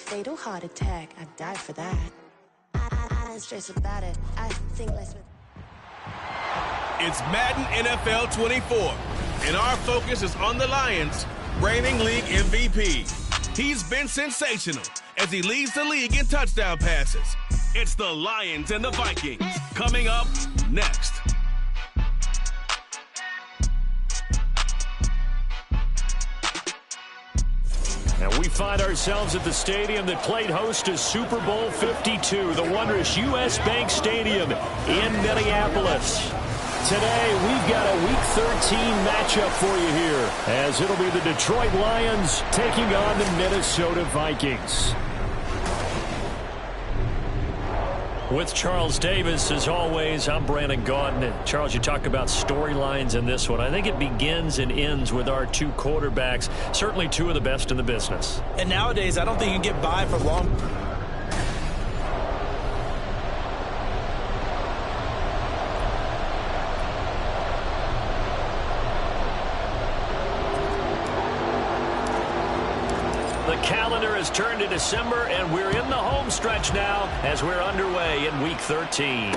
fatal heart attack. I'd die for that. I don't stress about it. I think less with. It's Madden NFL 24, and our focus is on the Lions, reigning league MVP. He's been sensational as he leads the league in touchdown passes. It's the Lions and the Vikings coming up next. And we find ourselves at the stadium that played host to Super Bowl 52, the wondrous U.S. Bank Stadium in Minneapolis. Today, we've got a Week 13 matchup for you here, as it'll be the Detroit Lions taking on the Minnesota Vikings. With Charles Davis, as always, I'm Brandon Gaudin. Charles, you talk about storylines in this one. I think it begins and ends with our two quarterbacks, certainly two of the best in the business. And nowadays, I don't think you can get by for long. The calendar has turned to December, and we're in the home stretch now as we're underway in Week 13.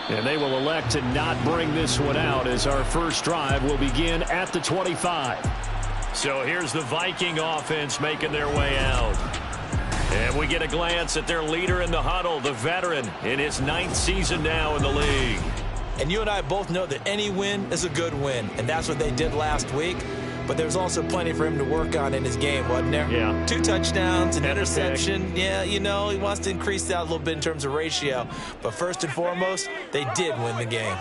And they will elect to not bring this one out as our first drive will begin at the 25. So here's the Viking offense making their way out. And we get a glance at their leader in the huddle, the veteran, in his 9th season now in the league. And you and I both know that any win is a good win, and that's what they did last week. But there's also plenty for him to work on in his game, wasn't there? Yeah. 2 touchdowns, an interception. Yeah, you know, he wants to increase that a little bit in terms of ratio. But first and foremost, they did win the game.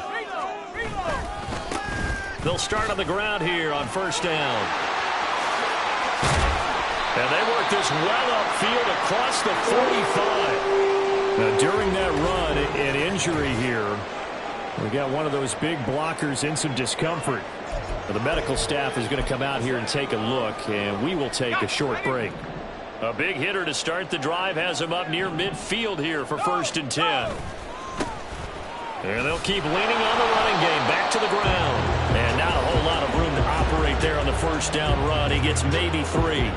They'll start on the ground here on first down. And they work this well upfield across the 45. Now, during that run, an injury here. We got one of those big blockers in some discomfort. The medical staff is going to come out here and take a look, and we will take a short break. A big hitter to start the drive has him up near midfield here for 1st and 10. And they'll keep leaning on the running game, back to the ground. And not a whole lot of room to operate there on the first down run. He gets maybe 3.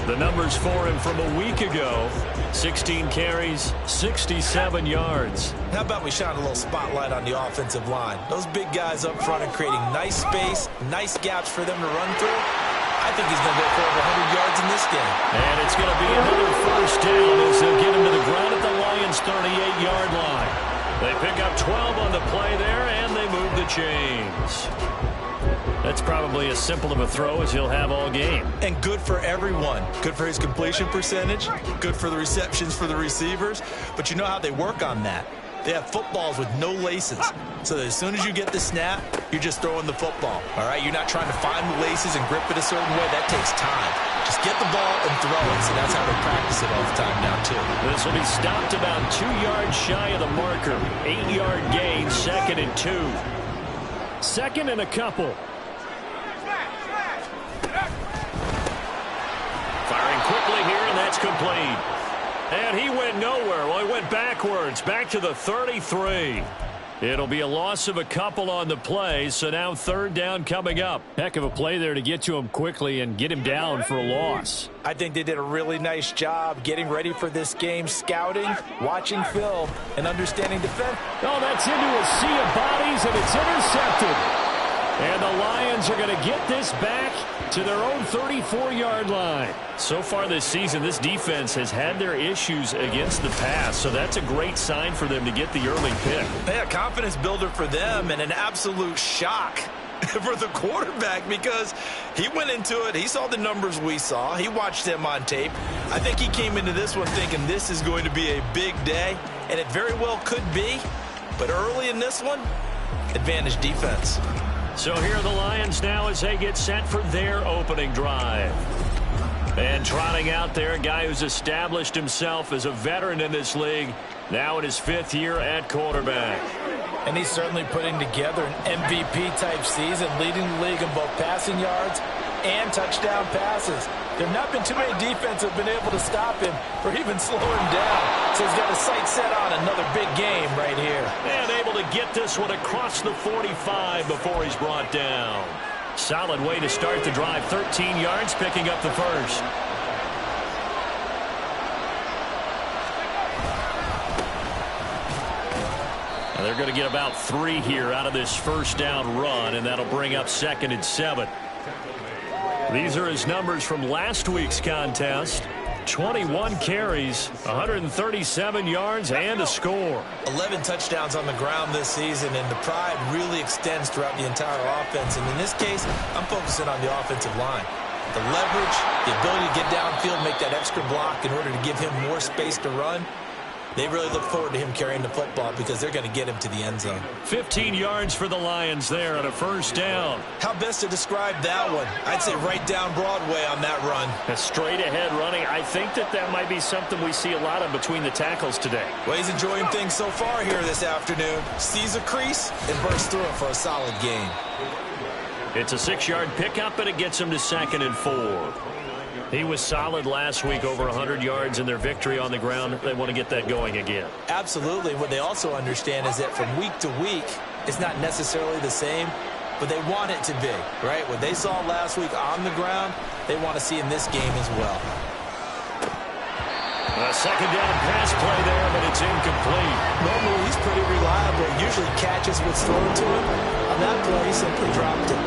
The numbers for him from a week ago, 16 carries, 67 yards. How about we shine a little spotlight on the offensive line? Those big guys up front are creating nice space, nice gaps for them to run through. I think he's going to go for over 100 yards in this game. And it's going to be another first down as they'll get him to the ground at the Lions' 38-yard line. They pick up 12 on the play there, and they move the chains. That's probably as simple of a throw as he'll have all game. And good for everyone. Good for his completion percentage. Good for the receptions for the receivers. But you know how they work on that. They have footballs with no laces. So that as soon as you get the snap, you're just throwing the football. All right? You're not trying to find the laces and grip it a certain way. That takes time. Just get the ball and throw it. So that's how they practice it all the time now, too. This will be stopped about 2 yards shy of the marker. 8-yard gain, 2nd and 2. 2nd and a couple. Firing quickly here, and that's complete. And he went nowhere. Well, he went backwards, back to the 33. It'll be a loss of a couple on the play, so now 3rd down coming up. Heck of a play there to get to him quickly and get him down for a loss. I think they did a really nice job getting ready for this game, scouting, watching film, and understanding defense. Oh, that's into a sea of bodies, and it's intercepted. And the Lions are going to get this back to their own 34-yard line. So far this season, this defense has had their issues against the pass, so that's a great sign for them to get the early pick. Yeah, confidence builder for them and an absolute shock for the quarterback because he went into it. He saw the numbers we saw. He watched them on tape. I think he came into this one thinking this is going to be a big day, and it very well could be. But early in this one, advantage defense. So here are the Lions now as they get set for their opening drive. And trotting out there, a guy who's established himself as a veteran in this league, now in his 5th year at quarterback. And he's certainly putting together an MVP-type season, leading the league in both passing yards and touchdown passes. There have not been too many defenses that have been able to stop him or even slow him down. So he's got his sights set on another big game right here. And able to get this one across the 45 before he's brought down. Solid way to start the drive. 13 yards, picking up the first. They're going to get about 3 here out of this first down run, and that'll bring up 2nd and 7. These are his numbers from last week's contest. 21 carries, 137 yards, and a score. 11 touchdowns on the ground this season, and the pride really extends throughout the entire offense. And in this case, I'm focusing on the offensive line. The leverage, the ability to get downfield, make that extra block in order to give him more space to run. They really look forward to him carrying the football because they're going to get him to the end zone. 15 yards for the Lions there on a first down. How best to describe that one? I'd say right down Broadway on that run. A straight ahead running. I think that might be something we see a lot of between the tackles today. Well, he's enjoying things so far here this afternoon. Sees a crease and bursts through it for a solid gain. It's a 6-yard pickup, and it gets him to 2nd and 4. He was solid last week, over 100 yards in their victory on the ground. They want to get that going again. Absolutely. What they also understand is that from week to week, it's not necessarily the same, but they want it to be, right? What they saw last week on the ground, they want to see in this game as well. A 2nd down pass play there, but it's incomplete. Normally, he's pretty reliable. Usually catches what's thrown to him. On that play, he simply dropped it.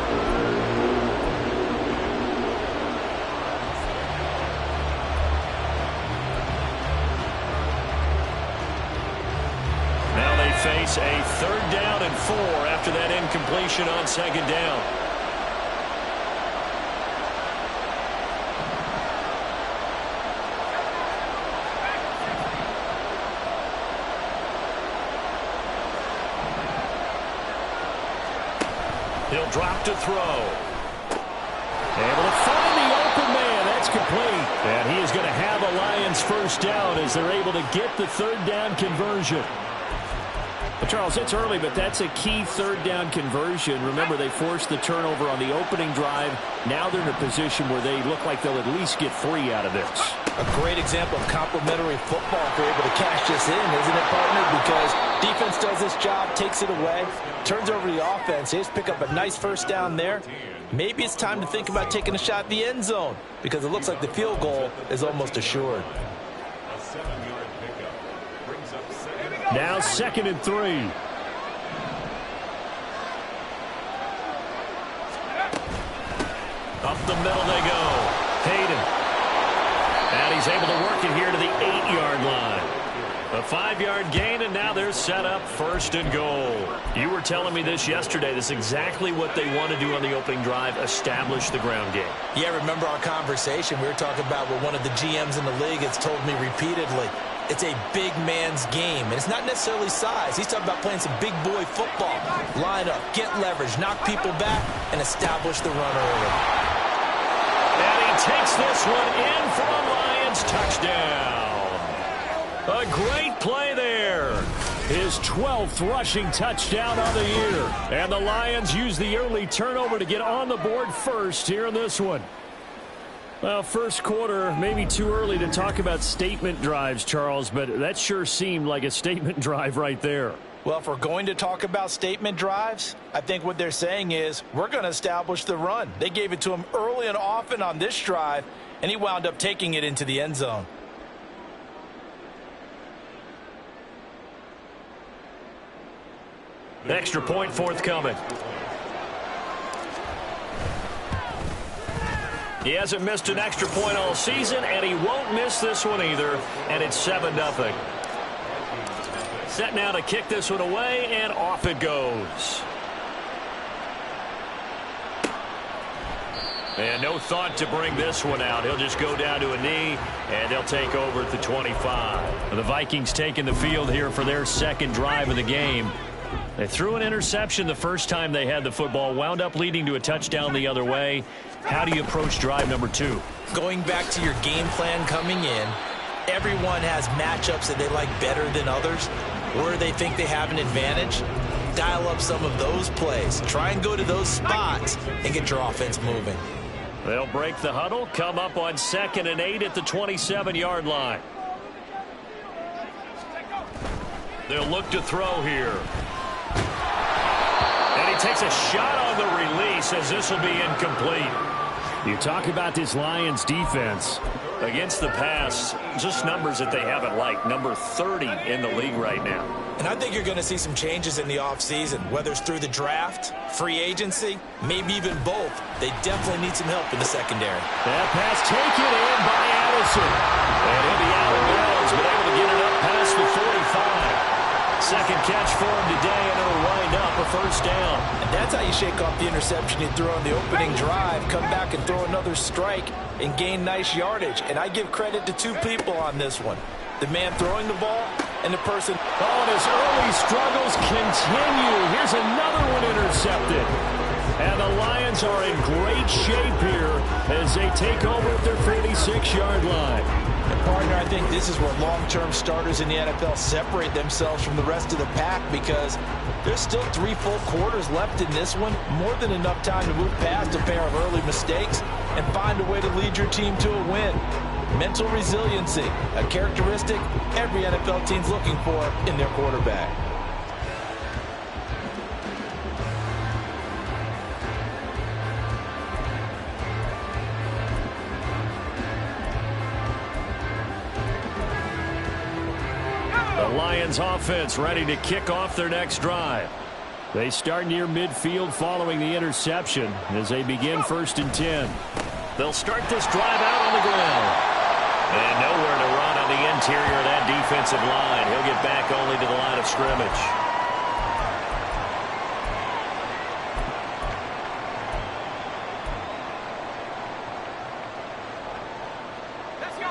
Face a 3rd down and 4 after that incompletion on 2nd down. He'll drop to throw. Able to find the open man. That's complete. And he is going to have a Lions first down as they're able to get the 3rd down conversion. Well, Charles, it's early, but that's a key 3rd down conversion. Remember, they forced the turnover on the opening drive. Now they're in a position where they look like they'll at least get 3 out of this. A great example of complementary football if they're able to cash this in, isn't it, partner? Because defense does this job, takes it away, turns over the offense. They just pick up a nice first down there. Maybe it's time to think about taking a shot at the end zone because it looks like the field goal is almost assured. Now 2nd and 3. Up the middle they go. Hayden. And he's able to work it here to the 8-yard line. A 5-yard gain, and now they're set up 1st and goal. You were telling me this yesterday. This is exactly what they want to do on the opening drive, establish the ground game. Yeah, remember our conversation. We were talking about what one of the GMs in the league has told me repeatedly. It's a big man's game, and it's not necessarily size. He's talking about playing some big boy football. Line up, get leverage, knock people back, and establish the run early. And he takes this one in for a Lions touchdown. A great play there. His 12th rushing touchdown of the year. And the Lions use the early turnover to get on the board first here in this one. Well, first quarter, maybe too early to talk about statement drives, Charles, but that sure seemed like a statement drive right there. Well, if we're going to talk about statement drives, I think what they're saying is we're going to establish the run. They gave it to him early and often on this drive, and he wound up taking it into the end zone. Extra point forthcoming. He hasn't missed an extra point all season, and he won't miss this one either, and it's 7-0. Set now to kick this one away, and off it goes. And no thought to bring this one out. He'll just go down to a knee, and they'll take over at the 25. The Vikings taking the field here for their 2nd drive of the game. They threw an interception the first time they had the football, wound up leading to a touchdown the other way. How do you approach drive number 2? Going back to your game plan coming in, everyone has matchups that they like better than others, where they think they have an advantage. Dial up some of those plays. Try and go to those spots and get your offense moving. They'll break the huddle, come up on 2nd and 8 at the 27-yard line. They'll look to throw here. And he takes a shot on the release as this will be incomplete. You talk about this Lions defense. Against the pass, just numbers that they haven't liked. Number 30 in the league right now. And I think you're going to see some changes in the offseason, whether it's through the draft, free agency, maybe even both. They definitely need some help in the secondary. That pass taken in by Addison. And he'll be out of bounds, but able to get it up past the 45. Second catch for him today, and it'll wind up a first down. And that's how you shake off the interception you threw on the opening drive, come back and throw another strike and gain nice yardage. And I give credit to two people on this one. The man throwing the ball and the person. Oh, and his early struggles continue. Here's another one intercepted. And the Lions are in great shape here as they take over at their 46-yard line. And partner, I think this is where long-term starters in the NFL separate themselves from the rest of the pack, because there's still 3 full quarters left in this one. More than enough time to move past a pair of early mistakes and find a way to lead your team to a win. Mental resiliency, a characteristic every NFL team's looking for in their quarterback. The Lions offense ready to kick off their next drive. They start near midfield following the interception as they begin 1st and 10. They'll start this drive out on the ground. And nowhere to run on the interior of that defensive line. He'll get back only to the line of scrimmage.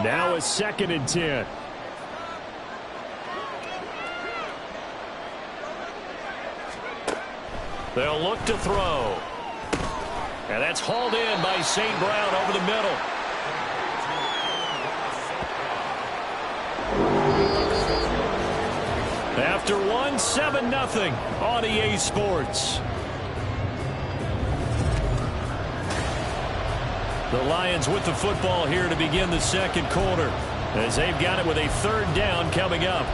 Now a 2nd and 10. They'll look to throw. And that's hauled in by St. Brown over the middle. After 7-0 on EA Sports. The Lions with the football here to begin the second quarter, as they've got it with a 3rd down coming up.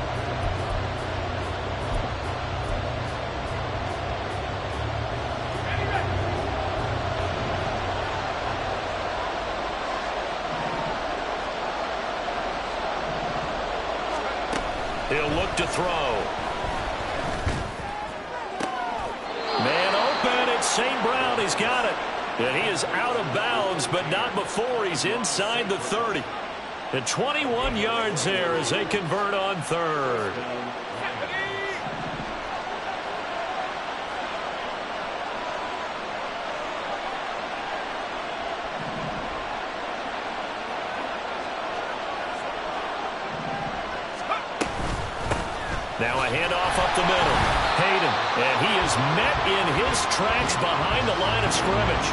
He'll look to throw. Man open, it's St. Brown. He's got it. And he is out of bounds, but not before he's inside the 30. And 21 yards there as they convert on 3rd. Now a handoff up the middle. Hayden, and he is met in his tracks behind the line of scrimmage.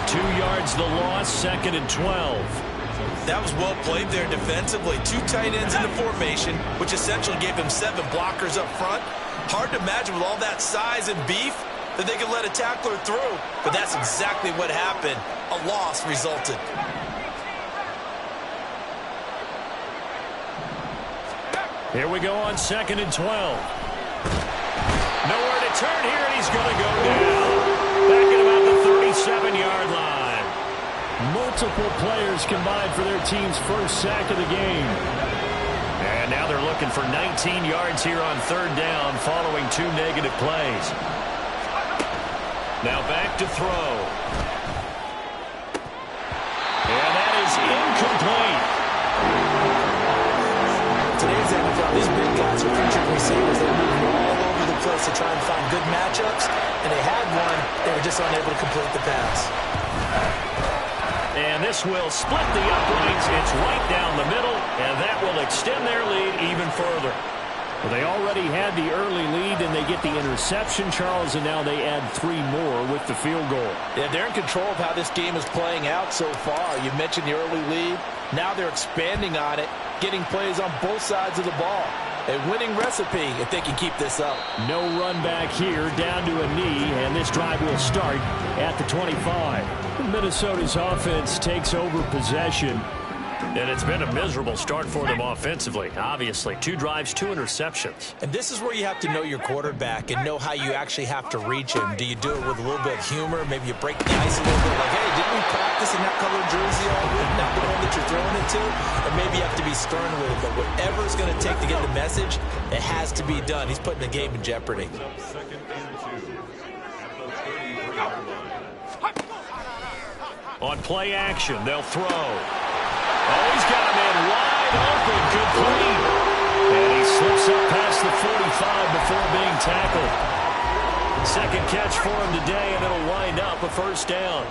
2 yards the loss, 2nd and 12. That was well played there defensively. 2 tight ends in the formation, which essentially gave him 7 blockers up front. Hard to imagine with all that size and beef that they could let a tackler through. But that's exactly what happened. A loss resulted. Here we go on 2nd and 12. Nowhere to turn here, and he's going to go down. Back at about the 37-yard line. Multiple players combined for their team's first sack of the game. And now they're looking for 19 yards here on 3rd down following 2 negative plays. Now back to throw. And that is incomplete. Today's NFL, these big guys are featured receivers. They're moving all over the place to try and find good matchups, and they had one. They were just unable to complete the pass. And this will split the uprights. It's right down the middle, and that will extend their lead even further. Well, they already had the early lead, and they get the interception, Charles, and now they add 3 more with the field goal. Yeah, they're in control of how this game is playing out so far. You mentioned the early lead. Now they're expanding on it, getting plays on both sides of the ball. A winning recipe if they can keep this up. No run back here, down to a knee, and this drive will start at the 25. Minnesota's offense takes over possession. And it's been a miserable start for them offensively, obviously. 2 drives, 2 interceptions. And this is where you have to know your quarterback and know how you actually have to reach him. Do you do it with a little bit of humor? Maybe you break the ice a little bit, like, hey, didn't we practice in that colored jersey all week, not the one that you're throwing it to? Or maybe you have to be stern with it, but whatever it's going to take to get the message, it has to be done. He's putting the game in jeopardy. On play action, they'll throw. Oh, he's got him in wide open, complete. And he slips up past the 45 before being tackled. Second catch for him today, and it'll wind up a first down.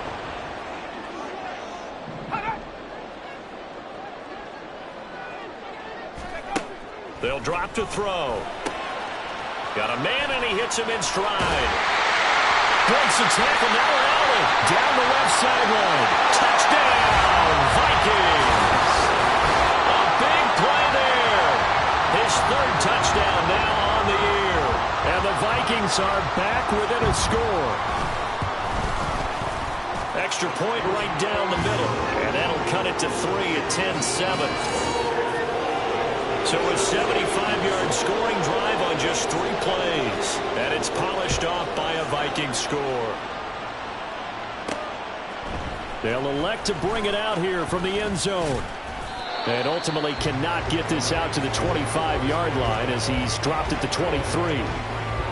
They'll drop to throw. Got a man, and he hits him in stride. Breaks a tackle, now Allen down the left sideline. Touchdown, Vikings. A big play there. His 3rd touchdown now on the year. And the Vikings are back within a score. Extra point right down the middle. And that'll cut it to 3 at 10-7. So a 75-yard scoring drive on just 3 plays. And it's polished off by a Viking score. They'll elect to bring it out here from the end zone. And ultimately cannot get this out to the 25-yard line as he's dropped it to 23.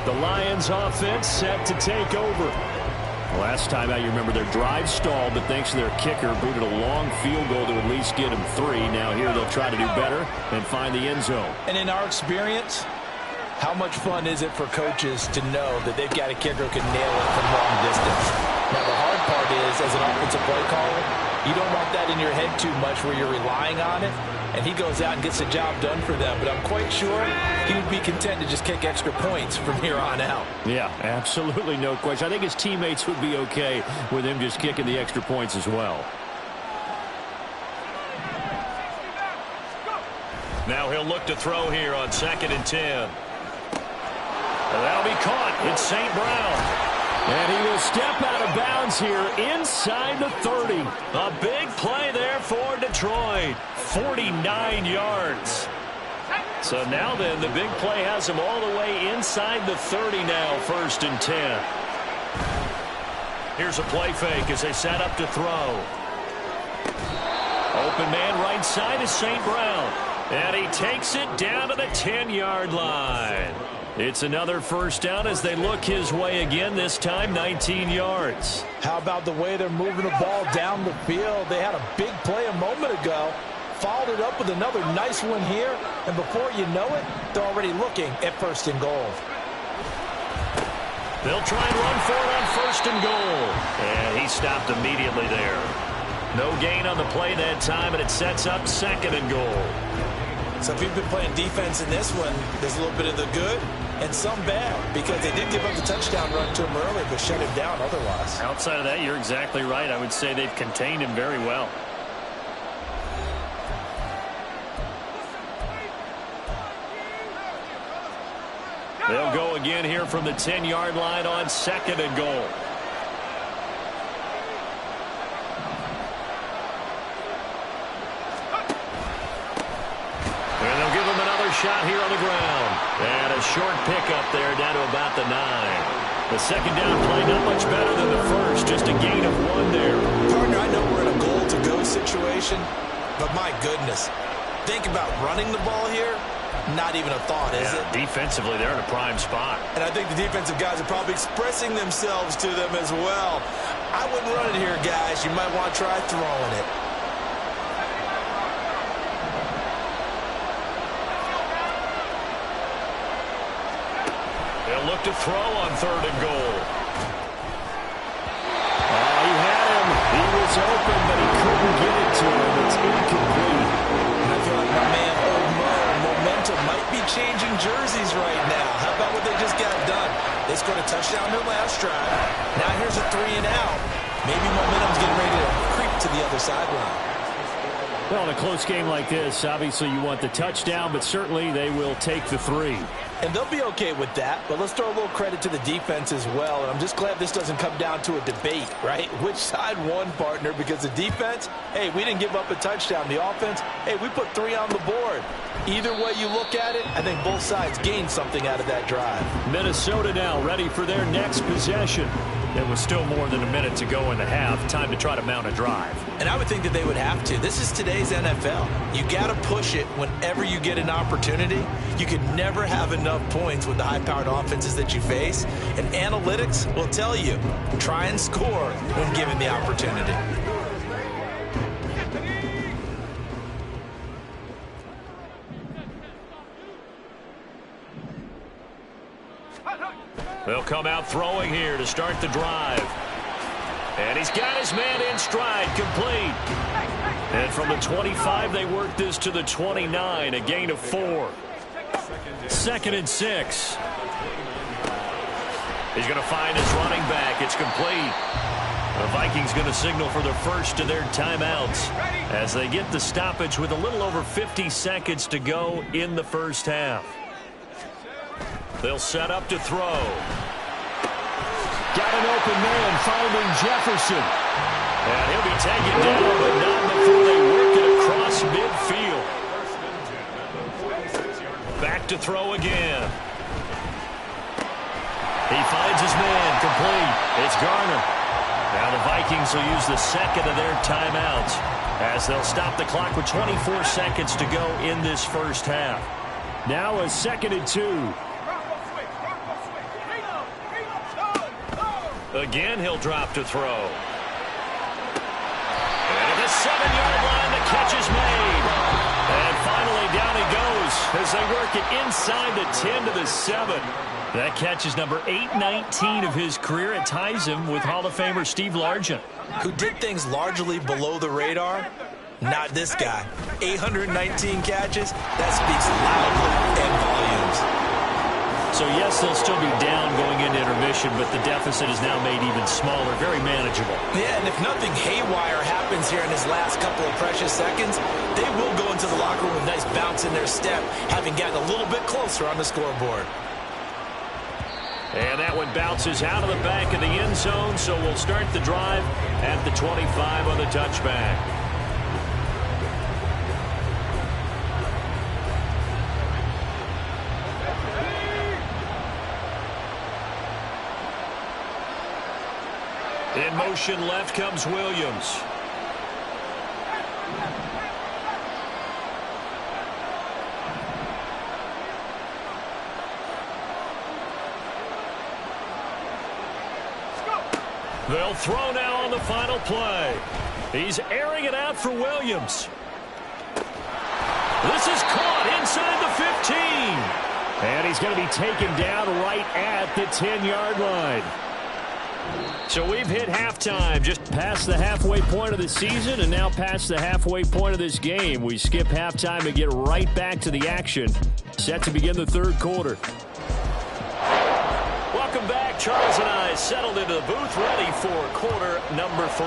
The Lions offense set to take over. Last time out, you remember their drive stalled, but thanks to their kicker, booted a long field goal to at least get him 3. Now here they'll try to do better and find the end zone. And in our experience, how much fun is it for coaches to know that they've got a kicker who can nail it from long distance? Now the hard part is, as an offensive play caller, you don't want that in your head too much where you're relying on it. And he goes out and gets the job done for them. But I'm quite sure he would be content to just kick extra points from here on out. Yeah, absolutely no question. I think his teammates would be okay with him just kicking the extra points as well. Now he'll look to throw here on 2nd and 10. And that'll be caught. It's St. Brown. And he will step out of bounds here inside the 30. A big play there for Detroit. 49 yards. So now then, the big play has him all the way inside the 30 now, 1st and 10. Here's a play fake as they set up to throw. Open man right side is St. Brown. And he takes it down to the 10-yard line. It's another first down as they look his way again, this time 19 yards. How about the way they're moving the ball down the field? They had a big play a moment ago. Followed it up with another nice one here. And before you know it, they're already looking at 1st and goal. They'll try and run for it on 1st and goal. And he stopped immediately there. No gain on the play that time, and it sets up 2nd and goal. So if you've been playing defense in this one, there's a little bit of the good and some bad, because they did give up the touchdown run to him early, but shut him down otherwise. Outside of that, you're exactly right. I would say they've contained him very well. They'll go again here from the 10-yard line on 2nd and goal. Shot here on the ground. And a short pickup there down to about the 9. The second down play not much better than the first. Just a gain of 1 there. Partner, I know we're in a goal-to-go situation, but my goodness. Think about running the ball here. Not even a thought, is it? Defensively, they're in a prime spot. And I think the defensive guys are probably expressing themselves to them as well. I wouldn't run it here, guys. You might want to try throwing it. They'll look to throw on 3rd and goal. Oh, he had him. He was open, but he couldn't get it to him. It's incomplete. And I feel like my man, Old Mo, momentum might be changing jerseys right now. How about what they just got done? They scored a touchdown their last drive. Now here's a 3 and out. Maybe momentum's getting ready to creep to the other sideline. Well, in a close game like this, obviously you want the touchdown, but certainly they will take the 3. And they'll be okay with that, but let's throw a little credit to the defense as well. And I'm just glad this doesn't come down to a debate, right? Which side won, partner? Because the defense, hey, we didn't give up a touchdown. The offense, hey, we put 3 on the board. Either way you look at it, I think both sides gained something out of that drive. Minnesota now ready for their next possession. There was still more than a minute to go in the half. Time to try to mount a drive. And I would think that they would have to. This is today's NFL. You got to push it whenever you get an opportunity. You could never have enough points with the high-powered offenses that you face. And analytics will tell you, try and score when given the opportunity. They'll come out throwing here to start the drive. And he's got his man in stride, complete. And from the 25, they work this to the 29, a gain of 4. 2nd and 6. He's going to find his running back. It's complete. The Vikings going to signal for the first of their timeouts as they get the stoppage with a little over 50 seconds to go in the first half. They'll set up to throw. Got an open man finding Jefferson. And he'll be taken down, but not before they work it across midfield. Back to throw again. He finds his man, complete. It's Garner. Now the Vikings will use the second of their timeouts as they'll stop the clock with 24 seconds to go in this first half. Now a 2nd and 2. Again, he'll drop to throw. And at the 7-yard line, the catch is made. And finally, down he goes as they work it inside the 10 to the 7. That catch is number 819 of his career. It ties him with Hall of Famer Steve Largent, who did things largely below the radar. Not this guy. 819 catches. That speaks loudly and volumes. So, yes, they'll still be down going into intermission, but the deficit is now made even smaller, very manageable. Yeah, and if nothing haywire happens here in his last couple of precious seconds, they will go into the locker room with a nice bounce in their step, having gotten a little bit closer on the scoreboard. And that one bounces out of the back of the end zone, so we'll start the drive at the 25 on the touchback. In motion left comes Williams. They'll throw now on the final play. He's airing it out for Williams. This is caught inside the 15. And he's going to be taken down right at the 10-yard line. So we've hit halftime, just past the halfway point of the season and now past the halfway point of this game. We skip halftime and get right back to the action. Set to begin the third quarter. Welcome back. Charles and I settled into the booth ready for quarter number 3.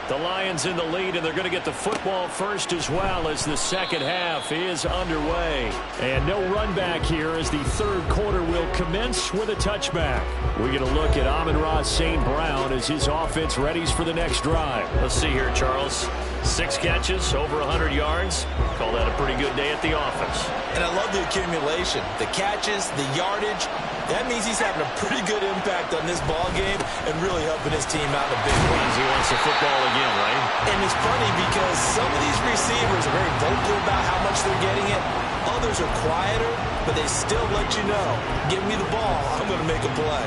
The Lions in the lead, and they're going to get the football first as well as the second half is underway. And no run back here as the third quarter will commence with a touchback. We get a look at Amon-Ra St. Brown as his offense readies for the next drive. Let's see here, Charles. 6 catches, over 100 yards. Call that a pretty good day at the office. And I love the accumulation, the catches, the yardage. That means he's having a pretty good impact on this ball game and really helping his team out in a big way. He wants the football again, right? And it's funny because some of these receivers are very vocal about how much they're getting it. Others are quieter, but they still let you know, give me the ball, I'm going to make a play.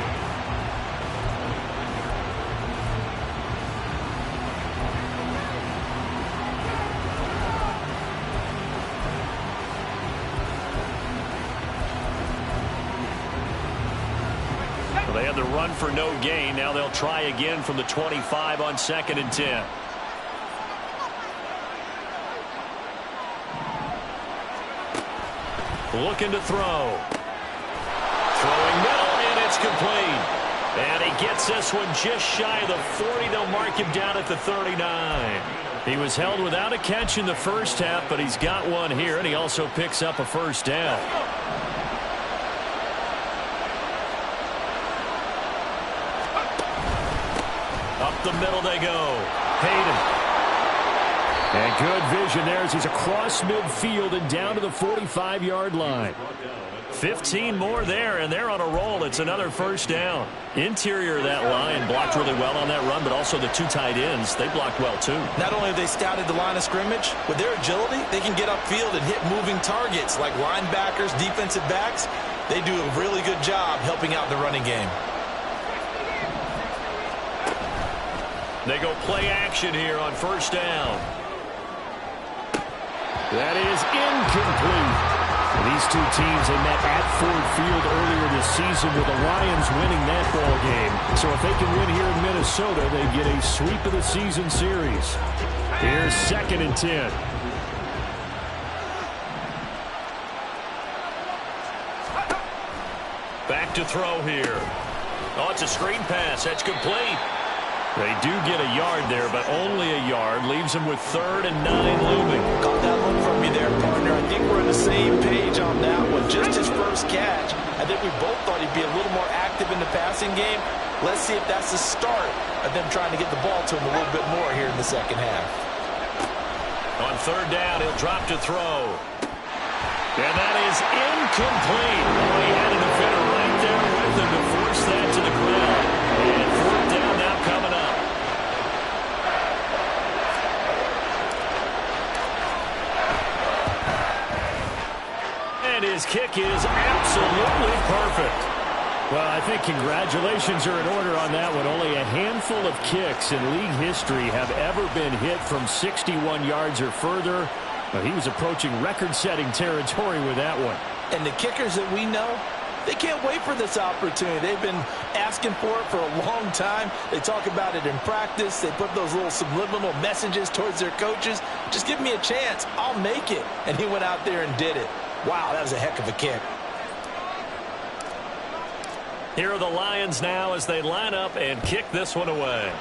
They had the run for no gain. Now they'll try again from the 25 on 2nd and 10. Looking to throw. Throwing middle, and it's complete. And he gets this one just shy of the 40. They'll mark him down at the 39. He was held without a catch in the first half, but he's got one here, and he also picks up a first down. Up the middle they go. Hayden. And good vision there as he's across midfield and down to the 45-yard line. 15 more there, and they're on a roll. It's another first down. Interior of that line blocked really well on that run, but also the two tight ends, they blocked well too. Not only have they scouted the line of scrimmage, with their agility, they can get upfield and hit moving targets like linebackers, defensive backs. They do a really good job helping out the running game. They go play action here on first down. That is incomplete. These two teams, they met at Ford Field earlier this season with the Lions winning that ball game. So if they can win here in Minnesota, they get a sweep of the season series. Here's 2nd and 10. Back to throw here. Oh, it's a screen pass. That's complete. They do get a yard there, but only a yard. Leaves them with 3rd and 9 looming. Got that look from you there, partner. I think we're on the same page on that one. Just his first catch. I think we both thought he'd be a little more active in the passing game. Let's see if that's the start of them trying to get the ball to him a little bit more here in the second half. On 3rd down, he'll drop to throw. And that is incomplete. Oh, he had a defender right there with him to force that to the ground. And 4th down now coming up. And his kick is absolutely perfect. Well, I think congratulations are in order on that one. Only a handful of kicks in league history have ever been hit from 61 yards or further. But he was approaching record-setting territory with that one. And the kickers that we know, they can't wait for this opportunity. They've been asking for it for a long time. They talk about it in practice. They put those little subliminal messages towards their coaches. Just give me a chance. I'll make it. And he went out there and did it. Wow, that was a heck of a kick. Here are the Lions now as they line up and kick this one away.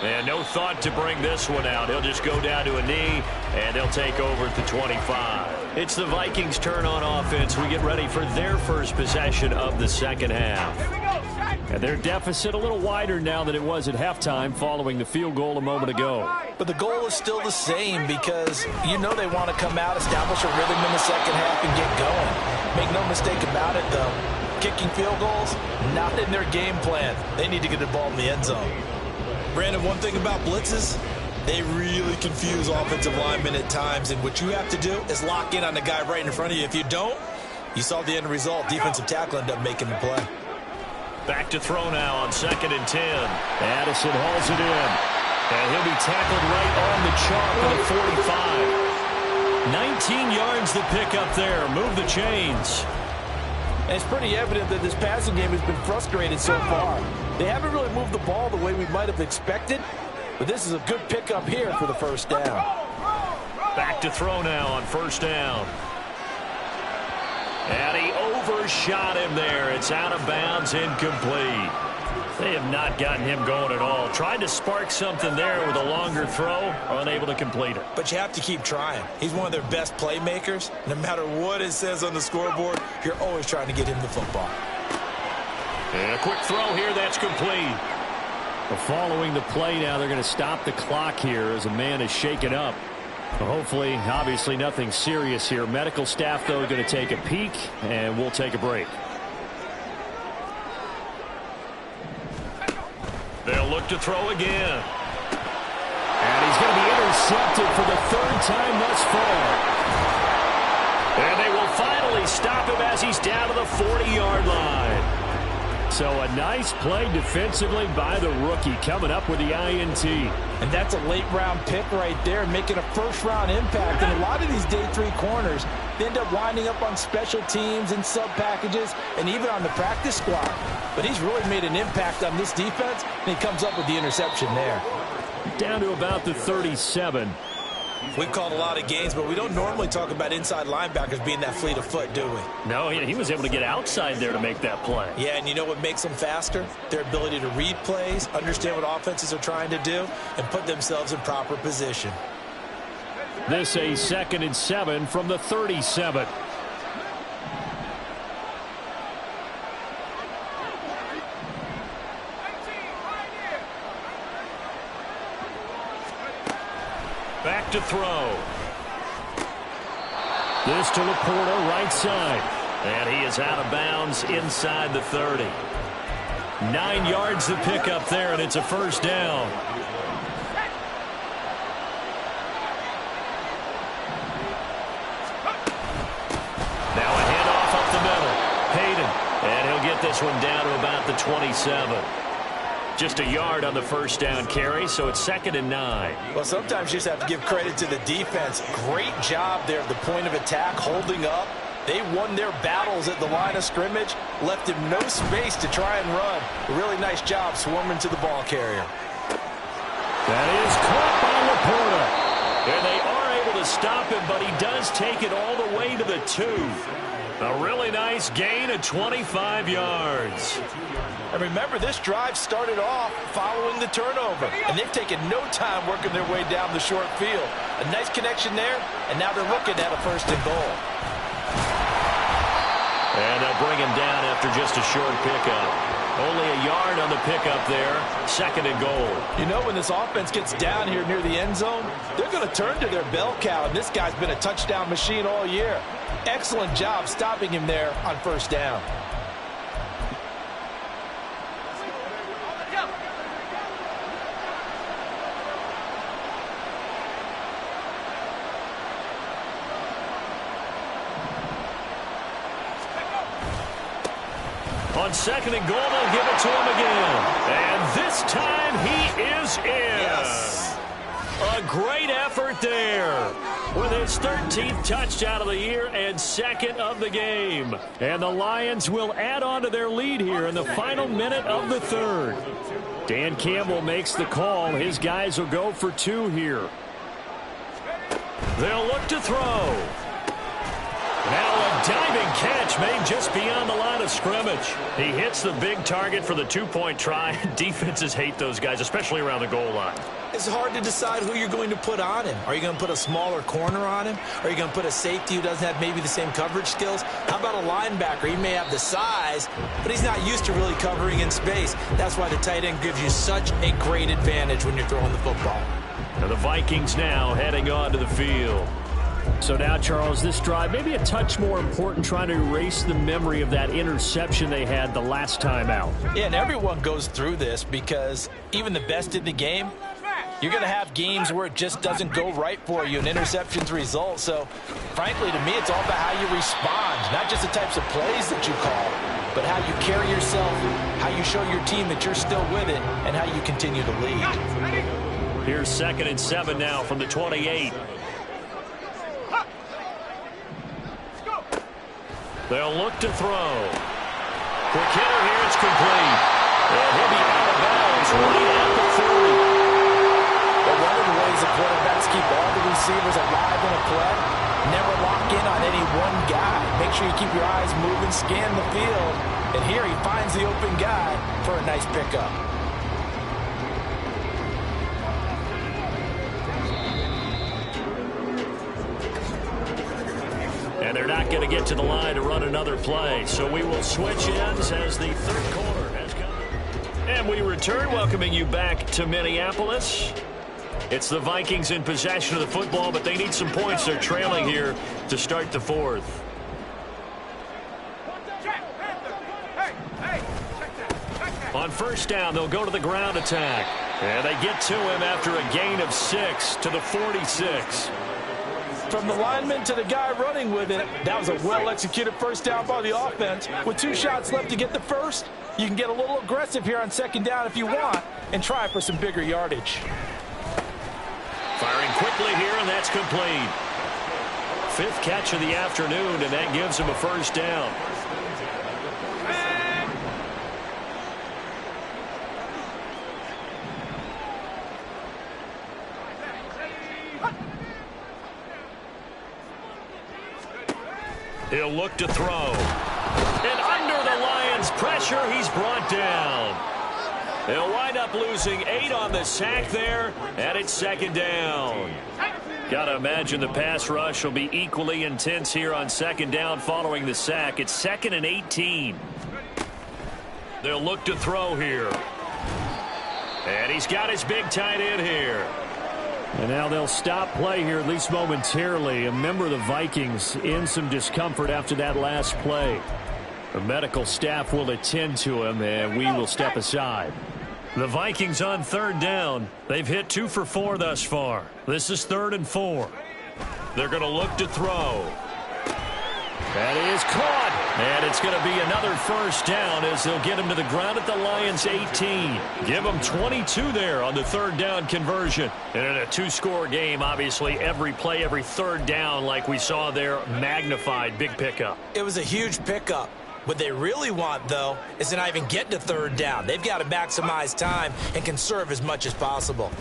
And no thought to bring this one out. He'll just go down to a knee, and they'll take over at the 25. It's the Vikings' turn on offense. We get ready for their first possession of the second half. And their deficit a little wider now than it was at halftime following the field goal a moment ago. But the goal is still the same because you know they want to come out, establish a rhythm in the second half, and get going. Make no mistake about it, though. Kicking field goals, not in their game plan. They need to get the ball in the end zone. Brandon, one thing about blitzes, they really confuse offensive linemen at times, and what you have to do is lock in on the guy right in front of you. If you don't, you saw the end result. Defensive tackle ended up making the play. Back to throw now on 2nd and 10. Addison hauls it in, and he'll be tackled right on the chalk of the 45. 19 yards to pick up there. Move the chains. And it's pretty evident that this passing game has been frustrated so far. They haven't really moved the ball the way we might have expected, but this is a good pickup here for the first down. Back to throw now on 1st down. And he overshot him there. It's out of bounds, incomplete. They have not gotten him going at all. Tried to spark something there with a longer throw, unable to complete it. But you have to keep trying. He's one of their best playmakers. No matter what it says on the scoreboard, you're always trying to get him the football. And a quick throw here, that's complete. Well, following the play now, they're going to stop the clock here as a man is shaken up. Well, hopefully, obviously nothing serious here. Medical staff, though, going to take a peek, and we'll take a break. They'll look to throw again. And he's going to be intercepted for the 3rd time thus far. And they will finally stop him as he's down to the 40-yard line. So a nice play defensively by the rookie coming up with the INT. And that's a late-round pick right there, making a first-round impact. And a lot of these day 3 corners, they end up winding up on special teams and sub-packages and even on the practice squad. But he's really made an impact on this defense, and he comes up with the interception there. Down to about the 37. We've called a lot of games, but we don't normally talk about inside linebackers being that fleet of foot, do we? No, he was able to get outside there to make that play. Yeah, and you know what makes them faster? Their ability to read plays, understand what offenses are trying to do, and put themselves in proper position. This a 2nd and 7 from the 37. Back to throw. This to Laporta, right side. And he is out of bounds inside the 30. 9 yards to pick up there, and it's a first down. Now a handoff up the middle. Hayden. And he'll get this one down to about the 27. Just a yard on the first down carry, so it's 2nd and 9. Well, sometimes you just have to give credit to the defense. Great job there at the point of attack, holding up. They won their battles at the line of scrimmage, left him no space to try and run. A really nice job swarming to the ball carrier. That is caught by Laporta. And they are able to stop him, but he does take it all the way to the 2. A really nice gain of 25 yards. And remember, this drive started off following the turnover, and they've taken no time working their way down the short field. A nice connection there, and now they're looking at a 1st and goal. And they'll bring him down after just a short pickup. Only a yard on the pickup there. 2nd and goal. You know, when this offense gets down here near the end zone, they're going to turn to their bell cow, and this guy's been a touchdown machine all year. Excellent job stopping him there on 1st down. On 2nd and goal, they'll give it to him again. And this time he is in. Yes. A great effort there with his 13th touchdown of the year and 2nd of the game. And the Lions will add on to their lead here in the final minute of the 3rd. Dan Campbell makes the call. His guys will go for 2 here. They'll look to throw. Now a diving catch made just beyond the line of scrimmage. He hits the big target for the 2-point try. Defenses hate those guys, especially around the goal line. It's hard to decide who you're going to put on him. Are you going to put a smaller corner on him? Are you going to put a safety who doesn't have maybe the same coverage skills? How about a linebacker? He may have the size, but he's not used to really covering in space. That's why the tight end gives you such a great advantage when you're throwing the football. And the Vikings now heading onto the field. So now, Charles, this drive maybe a touch more important, trying to erase the memory of that interception they had the last time out. Yeah, and everyone goes through this because even the best in the game, you're going to have games where it just doesn't go right for you and interceptions result. So, frankly, to me, it's all about how you respond, not just the types of plays that you call, but how you carry yourself, how you show your team that you're still with it, and how you continue to lead. Here's 2nd and 7 now from the 28. They'll look to throw. Quick hitter here, it's complete. And he'll be out of bounds right at the 30. But one of the ways the quarterbacks keep all the receivers alive in a play, never lock in on any one guy. Make sure you keep your eyes moving, scan the field. And here he finds the open guy for a nice pickup. And they're not going to get to the line to run another play. So we will switch ends as the 3rd quarter has come. And we return, welcoming you back to Minneapolis. It's the Vikings in possession of the football, but they need some points. They're trailing here to start the 4th. On 1st down, they'll go to the ground attack. And they get to him after a gain of 6 to the 46. From the lineman to the guy running with it, that was a well-executed 1st down by the offense. With 2 shots left to get the 1st, you can get a little aggressive here on 2nd down if you want and try for some bigger yardage. Firing quickly here, and that's complete. 5th catch of the afternoon, and that gives him a 1st down. He'll look to throw. And under the Lions' pressure, he's brought down. They'll wind up losing 8 on the sack there, and it's second down. Got to imagine the pass rush will be equally intense here on second down following the sack. It's 2nd and 18. They'll look to throw here. And he's got his big tight end here. And now they'll stop play here, at least momentarily. A member of the Vikings in some discomfort after that last play. The medical staff will attend to him, and we will step aside. The Vikings on third down. They've hit 2 for 4 thus far. This is 3rd and 4. They're going to look to throw. That is caught. And it's going to be another first down as they'll get him to the ground at the Lions' 18. Give them 22 there on the third down conversion. And in a 2-score game, obviously, every play, every third down, like we saw there, magnified. Big pickup. It was a huge pickup. What they really want, though, is to not even get to third down. They've got to maximize time and conserve as much as possible.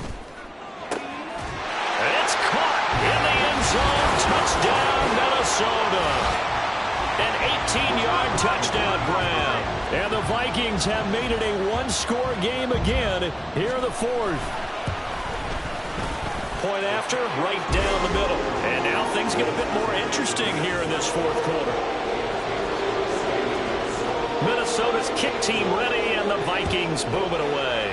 And it's caught in the end zone. Touchdown, Minnesota. An 18-yard touchdown grab. And the Vikings have made it a 1-score game again here in the 4th. Point after, right down the middle. And now things get a bit more interesting here in this 4th quarter. Minnesota's kick team ready, and the Vikings booming away.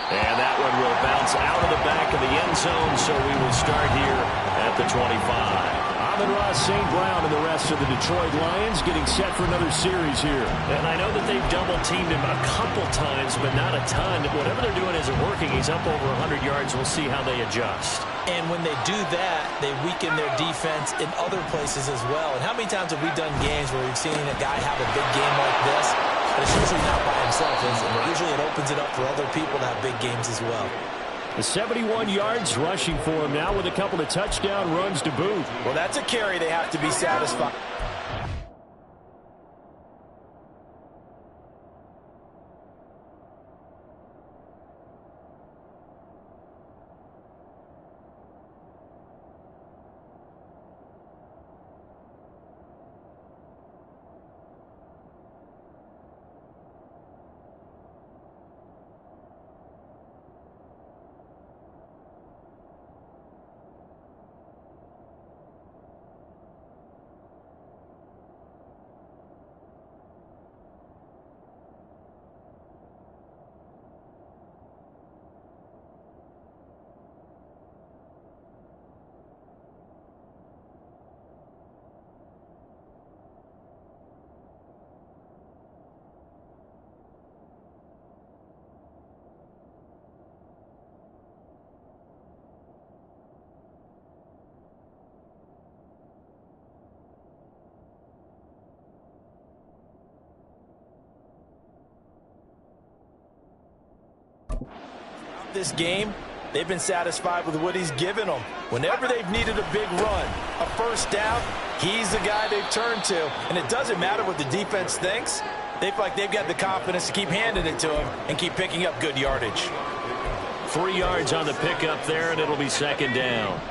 And that one will bounce out of the back of the end zone, so we will start here at the 25. Amon-Ra St. Brown and the rest of the Detroit Lions getting set for another series here. And I know that they've double-teamed him a couple times, but not a ton. Whatever they're doing isn't working. He's up over 100 yards. We'll see how they adjust. And when they do that, they weaken their defense in other places as well. And how many times have we done games where we've seen a guy have a big game like this? But it's usually not by himself, is it? Usually it opens it up for other people to have big games as well. The 71 yards rushing for him now with a couple of touchdown runs to boot. Well, that's a carry they have to be satisfied. This game, they've been satisfied with what he's given them. Whenever they've needed a big run, a first down, he's the guy they've turned to. And it doesn't matter what the defense thinks. They feel like they've got the confidence to keep handing it to him and keep picking up good yardage. 3 yards on the pickup there, and it'll be second down.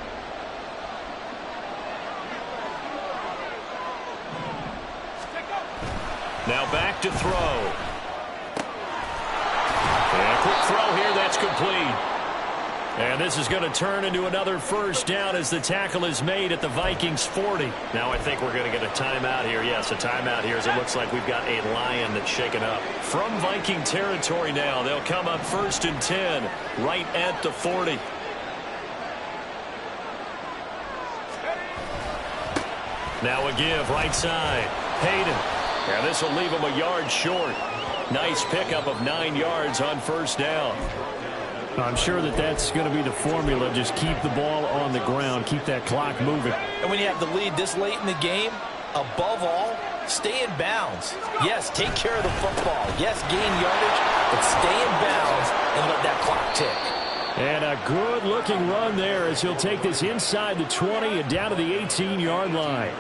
Now back to throw. And a quick throw here, that's complete. And this is going to turn into another first down as the tackle is made at the Vikings 40. Now I think we're going to get a timeout here. Yes, a timeout here as it looks like we've got a Lion that's shaken up. From Viking territory now, they'll come up 1st and 10 right at the 40. Now a give right side. Hayden. And this will leave him a yard short. Nice pickup of 9 yards on first down. I'm sure that that's going to be the formula. Just keep the ball on the ground. Keep that clock moving. And when you have the lead this late in the game, above all, stay in bounds. Yes, take care of the football. Yes, gain yardage, but stay in bounds and let that clock tick. And a good-looking run there as he'll take this inside the 20 and down to the 18-yard line.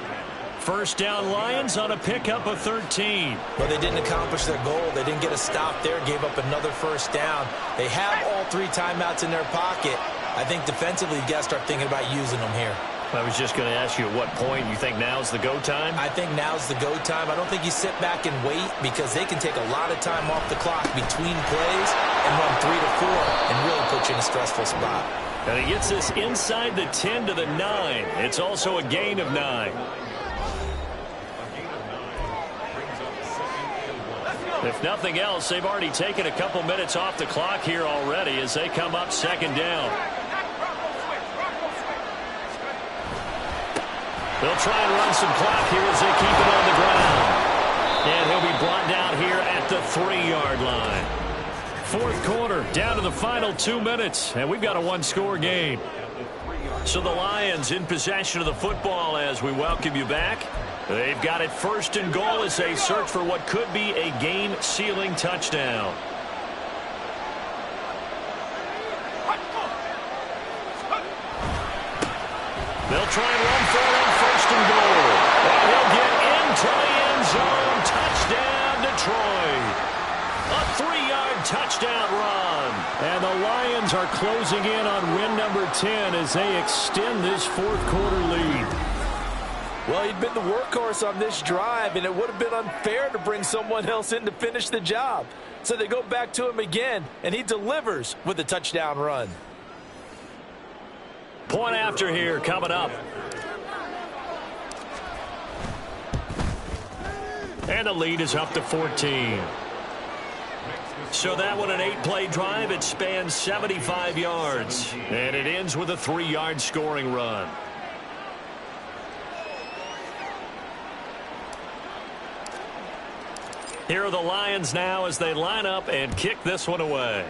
First down Lions on a pickup of 13. Well, they didn't accomplish their goal. They didn't get a stop there, gave up another first down. They have all 3 timeouts in their pocket. I think defensively, you got to start thinking about using them here. I was just going to ask you at what point you think now's the go time? I think now's the go time. I don't think you sit back and wait because they can take a lot of time off the clock between plays and run 3 to 4 and really put you in a stressful spot. And he gets this inside the 10 to the 9. It's also a gain of 9. If nothing else, they've already taken a couple minutes off the clock here already as they come up second down. They'll try and run some clock here as they keep it on the ground. And he'll be brought down here at the 3-yard line. Fourth quarter, down to the final 2 minutes, and we've got a one-score game. So the Lions in possession of the football as we welcome you back. They've got it first and goal as they search for what could be a game-sealing touchdown. They'll try and run for it on first and goal. And he'll get into the end zone. Touchdown, Detroit. A 3-yard touchdown run. And the Lions are closing in on win number 10 as they extend this fourth quarter lead. Well, he'd been the workhorse on this drive, and it would have been unfair to bring someone else in to finish the job. So they go back to him again, and he delivers with a touchdown run. Point after here coming up. And the lead is up to 14. So that one an 8-play drive. It spans 75 yards. And it ends with a 3-yard scoring run. Here are the Lions now as they line up and kick this one away.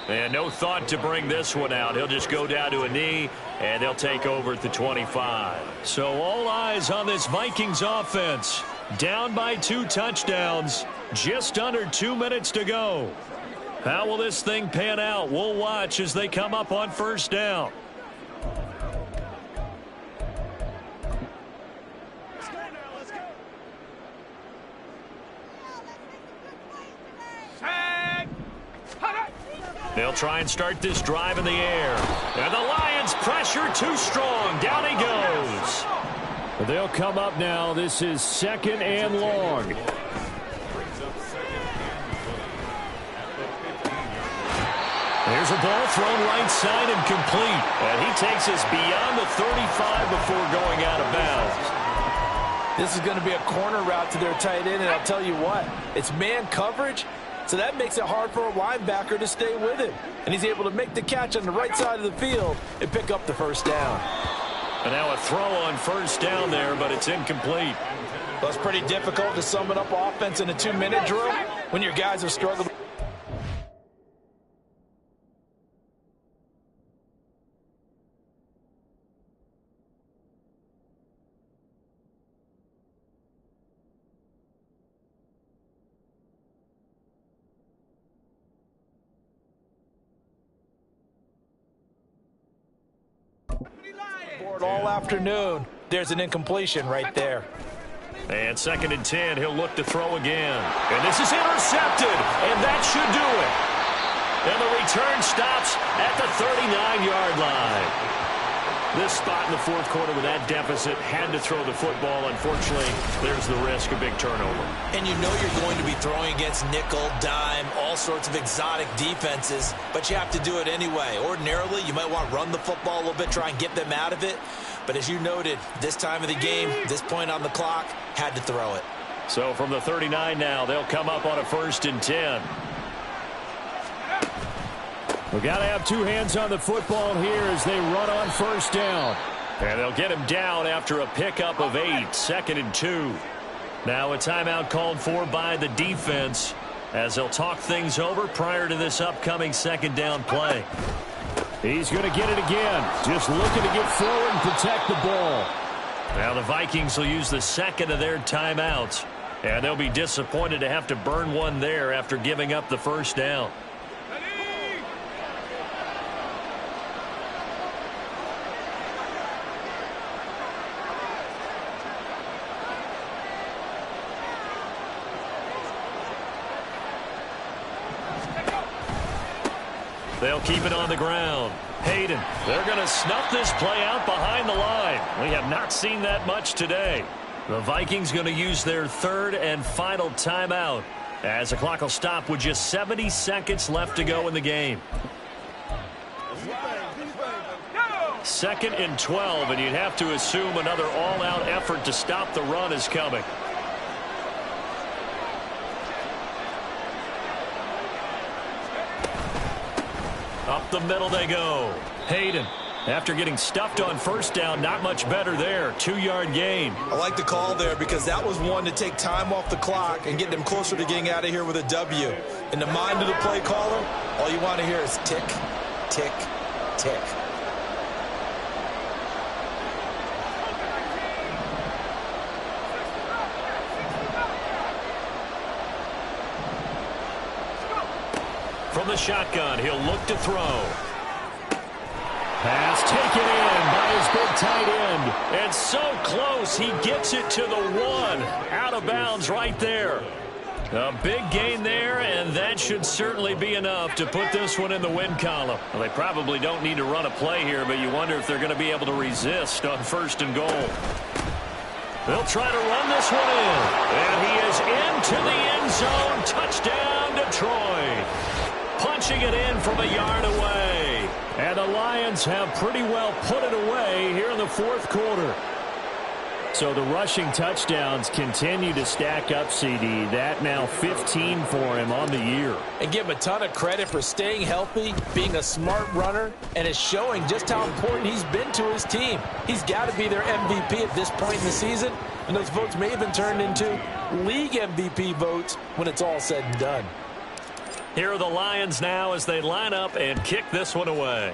And no thought to bring this one out. He'll just go down to a knee, and they'll take over at the 25. So all eyes on this Vikings offense. Down by 2 touchdowns. Just under 2 minutes to go. How will this thing pan out? We'll watch as they come up on first down. They'll try and start this drive in the air. And the Lions pressure too strong. Down he goes. They'll come up now. This is second and long. There's a ball thrown right side and complete. And he takes us beyond the 35 before going out of bounds. This is going to be a corner route to their tight end, and I'll tell you what, it's man coverage. So that makes it hard for a linebacker to stay with him. And he's able to make the catch on the right side of the field and pick up the first down. And now a throw on first down there, but it's incomplete. Well, it's pretty difficult to sum it up offense in a 2-minute drill when your guys have struggled. All afternoon. There's an incompletion right there. And second and 10, he'll look to throw again. And this is intercepted, and that should do it. And the return stops at the 39-yard line. This spot in the fourth quarter with that deficit had to throw the football. Unfortunately, there's the risk of big turnover. And you know you're going to be throwing against nickel, dime, all sorts of exotic defenses, but you have to do it anyway. Ordinarily, you might want to run the football a little bit, try and get them out of it. But as you noted, this time of the game, this point on the clock, had to throw it. So from the 39 now, they'll come up on a first and 10. We've got to have 2 hands on the football here as they run on first down. And they'll get him down after a pickup of 8, second and 2. Now a timeout called for by the defense as they'll talk things over prior to this upcoming second down play. He's going to get it again. Just looking to get forward and protect the ball. Now the Vikings will use the second of their timeouts. And they'll be disappointed to have to burn one there after giving up the first down. They'll keep it on the ground. Hayden, they're going to snuff this play out behind the line. We have not seen that much today. The Vikings going to use their third and final timeout as the clock will stop with just 70 seconds left to go in the game. 2nd and 12, and you'd have to assume another all-out effort to stop the run is coming. Up the middle they go. Hayden, after getting stuffed on first down, not much better there. 2-yard gain. I like the call there because that was one to take time off the clock and get them closer to getting out of here with a W. In the mind of the play caller, all you want to hear is tick, tick, tick. From the shotgun, he'll look to throw. Pass taken in by his big tight end. And so close, he gets it to the 1. Out of bounds right there. A big gain there, and that should certainly be enough to put this one in the win column. Well, they probably don't need to run a play here, but you wonder if they're going to be able to resist on 1st and goal. They'll try to run this one in. And he is into the end zone. Touchdown, Detroit. Punching it in from a yard away. And the Lions have pretty well put it away here in the 4th quarter. So the rushing touchdowns continue to stack up, CD. That now 15 for him on the year. And give him a ton of credit for staying healthy, being a smart runner, and is showing just how important he's been to his team. He's got to be their MVP at this point in the season, and those votes may even turn into league MVP votes when it's all said and done. Here are the Lions now as they line up and kick this one away.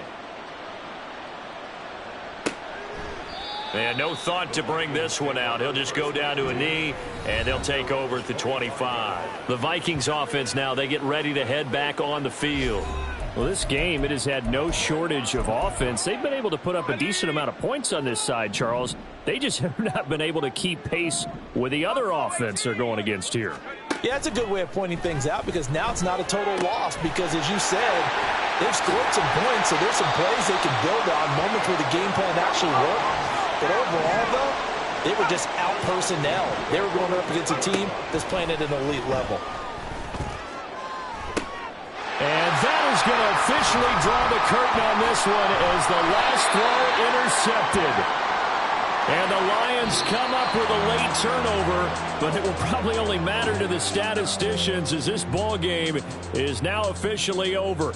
And no thought to bring this one out. He'll just go down to a knee, and they'll take over at the 25. The Vikings offense now, they get ready to head back on the field. Well, this game, it has had no shortage of offense. They've been able to put up a decent amount of points on this side, Charles. They just have not been able to keep pace with the other offense they're going against here. Yeah, it's a good way of pointing things out because now it's not a total loss because, as you said, they've scored some points, so there's some plays they can build on, moments where the game plan actually worked. But overall, though, they were just out personnel. They were going up against a team that's playing at an elite level. And that is going to officially draw the curtain on this one as the last throw intercepted. And the Lions come up with a late turnover, but it will probably only matter to the statisticians as this ball game is now officially over.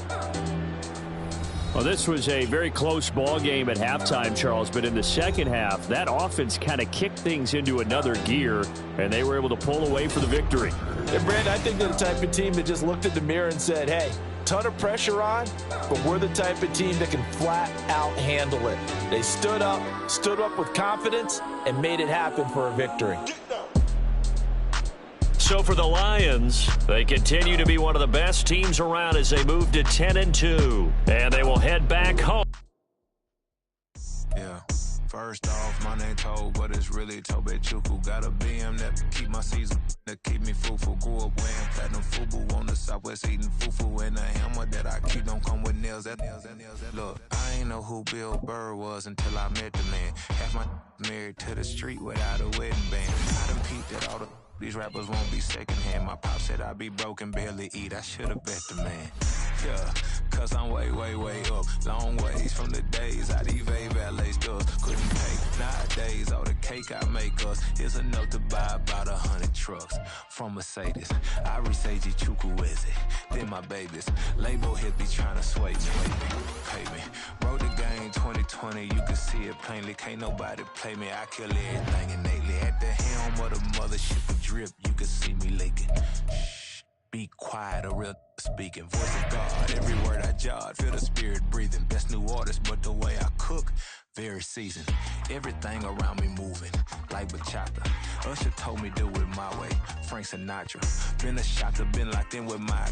Well, this was a very close ball game at halftime, Charles, but in the second half, that offense kind of kicked things into another gear, and they were able to pull away for the victory. And Brandon, I think they're the type of team that just looked at the mirror and said, hey, ton of pressure on, but we're the type of team that can flat out handle it. They stood up with confidence, and made it happen for a victory. So for the Lions, they continue to be one of the best teams around as they move to 10-2, and they will head back home. Yeah. First off, my name Toad, but it's really Tobe Chuku. Got a BM that keep my season, that keep me fruitful. Grew up wearing platinum FUBU on the Southwest eating fufu. And the hammer that I keep don't come with nails. Look, I ain't know who Bill Burr was until I met the man. Half my married to the street without a wedding band. I done peeped at all these rappers won't be secondhand. My pop said I'd be broken, barely eat. I should've bet the man. Yeah, cause I'm way, way, way up. Long ways from the days I evade valet stores. Couldn't pay. Nowadays, all the cake I make us is enough to buy about 100 trucks from Mercedes. I resage Chukwueze, then my babies. Label hit be trying to sway me. Pay me. Wrote the game 2020, you can see it plainly. Can't nobody play me. I kill everything innately. At the helm of the mothership of drip, you can see me leaking. Shh, be quiet, a real speaking. Voice of God, every word I jot. Feel the spirit breathing. Best new artist, but the way I cook, very seasoned. Everything around me moving, like bachata. Usher told me do it my way. Frank Sinatra. Been a shotter, been locked in with my